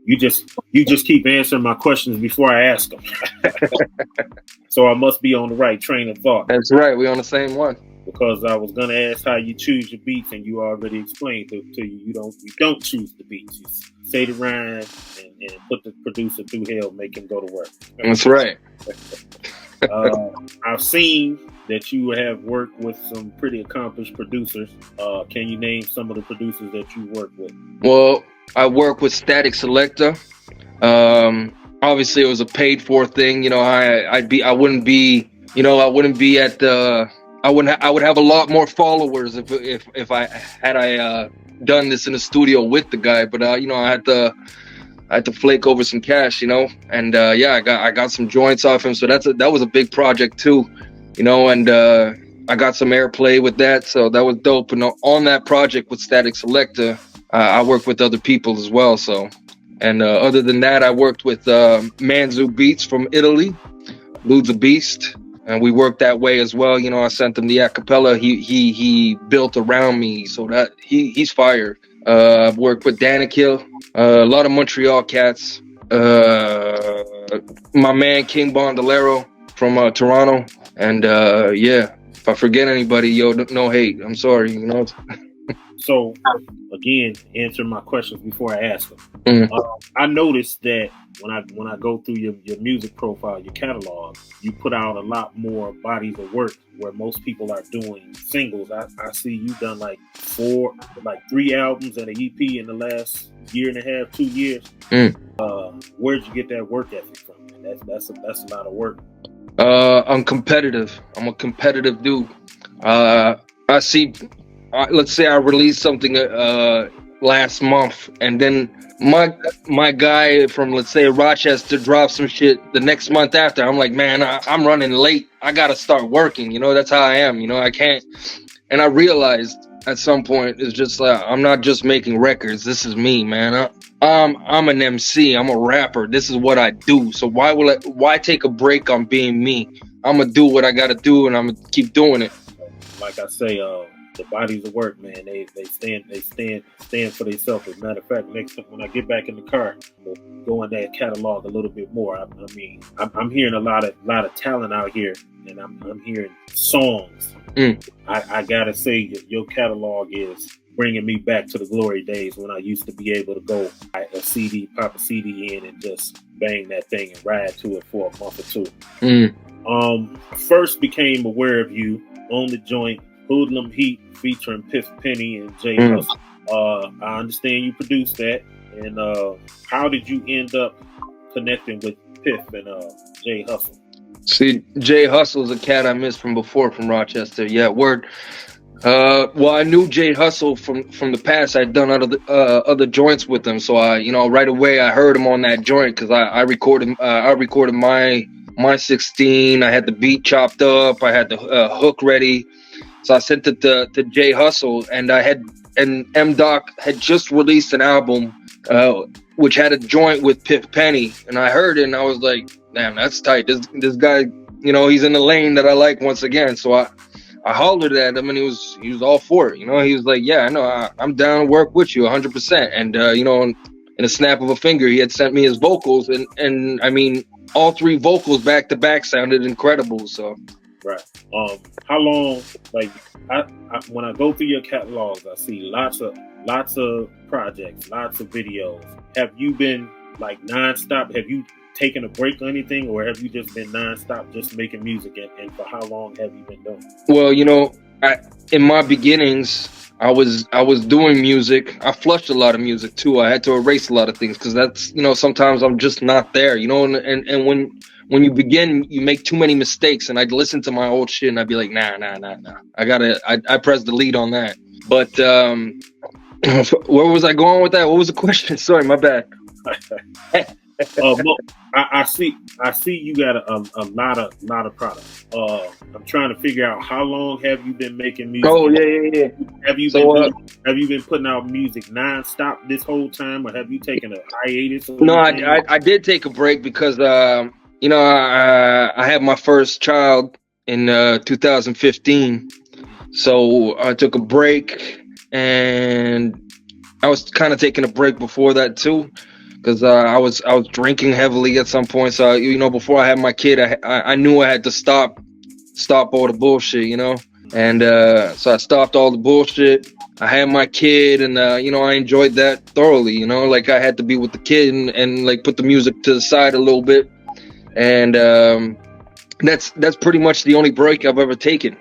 You just keep answering my questions before I ask them. So I must be on the right train of thought. That's right. We're on the same one. Because I was gonna ask how you choose your beats, and you already explained to you. You don't choose the beats. You say the rhyme and put the producer through hell, make him go to work. That's right. I've seen that you have worked with some pretty accomplished producers. Can you name some of the producers that you work with? Well, I work with Statik Selektah. Obviously, it was a paid for thing. You know, I wouldn't be at the. I would have a lot more followers if I had done this in the studio with the guy. But you know, I had to flake over some cash, you know, and I got some joints off him. So that was a big project too, you know, and I got some airplay with that, so that was dope. And on that project with Statik Selektah, I worked with other people as well. So, and other than that, I worked with Manzu Beats from Italy. Dude's a beast. And we worked that way as well. You know, I sent him the acapella. He built around me, so that he's fire. I've worked with Danikil, a lot of Montreal cats. My man King Bondolero from Toronto, and if I forget anybody, yo, no hate. I'm sorry, you know. So again, answer my questions before I ask them. I noticed that when I go through your music profile, your catalog, you put out a lot more bodies of work where most people are doing singles. I see you've done like 3 albums and an EP in the last year and a half, 2 years. Where'd you get that work ethic from? That's a lot of work. I'm competitive. I'm a competitive dude. Let's say I released something last month, and then my guy from, let's say, Rochester drops some shit the next month after. I'm like, man, I'm running late. I gotta start working. You know, that's how I am. You know, I can't. And I realized at some point it's just like, I'm not just making records. This is me, man. I'm an MC. I'm a rapper. This is what I do. So why take a break on being me? I'm gonna do what I gotta do, and I'm gonna keep doing it. Like I say, the bodies of work, man, they stand for themselves. As a matter of fact, next time when I get back in the car, we'll go in that catalog a little bit more. I'm hearing a lot of talent out here, and I'm hearing songs. I gotta say, your catalog is bringing me back to the glory days when I used to be able to go pop a CD in and just bang that thing and ride to it for a month or two. First became aware of you on the joint Hoodlum Heat featuring Piff Penny and J Hustle. I understand you produced that, and how did you end up connecting with Piff and J Hustle? See, J Hustle is a cat I missed from before, from Rochester. Yeah, word. Well, I knew J Hustle from the past. I'd done other joints with him, so right away I heard him on that joint because I recorded my 16. I had the beat chopped up. I had the hook ready. So I sent it to J Hustle, and M-Doc had just released an album which had a joint with Piff Penny, and I heard it and I was like, damn, that's tight. This guy, you know, he's in the lane that I like once again. So I hollered at him, and he was all for it. You know, he was like, yeah, I know, I'm down to work with you 100%. And in a snap of a finger, he had sent me his vocals, and I mean, all 3 vocals back to back sounded incredible. So. Right. How long? Like, when I go through your catalogs, I see lots of projects, lots of videos. Have you been like nonstop? Have you taken a break or anything, or have you just been nonstop, just making music? And for how long have you been doing? Well, you know, in my beginnings, I was doing music. I flushed a lot of music too. I had to erase a lot of things because that's, you know, sometimes I'm just not there. You know, and when you begin, you make too many mistakes, and I'd listen to my old shit and I'd be like, nah. I press delete on that. But where was I going with that? What was the question? Sorry, my bad. I see you got a lot of products. I'm trying to figure out, how long have you been making music? Oh yeah. Have you been putting out music nonstop this whole time, or have you taken a hiatus? No, I did take a break because I had my first child in 2015, so I took a break, and I was kind of taking a break before that too. because I was drinking heavily at some point. So you know, before I had my kid, I knew I had to stop all the bullshit, you know. And so I stopped all the bullshit. I had my kid, and you know, I enjoyed that thoroughly. You know, like I had to be with the kid and like put the music to the side a little bit. And that's pretty much the only break I've ever taken.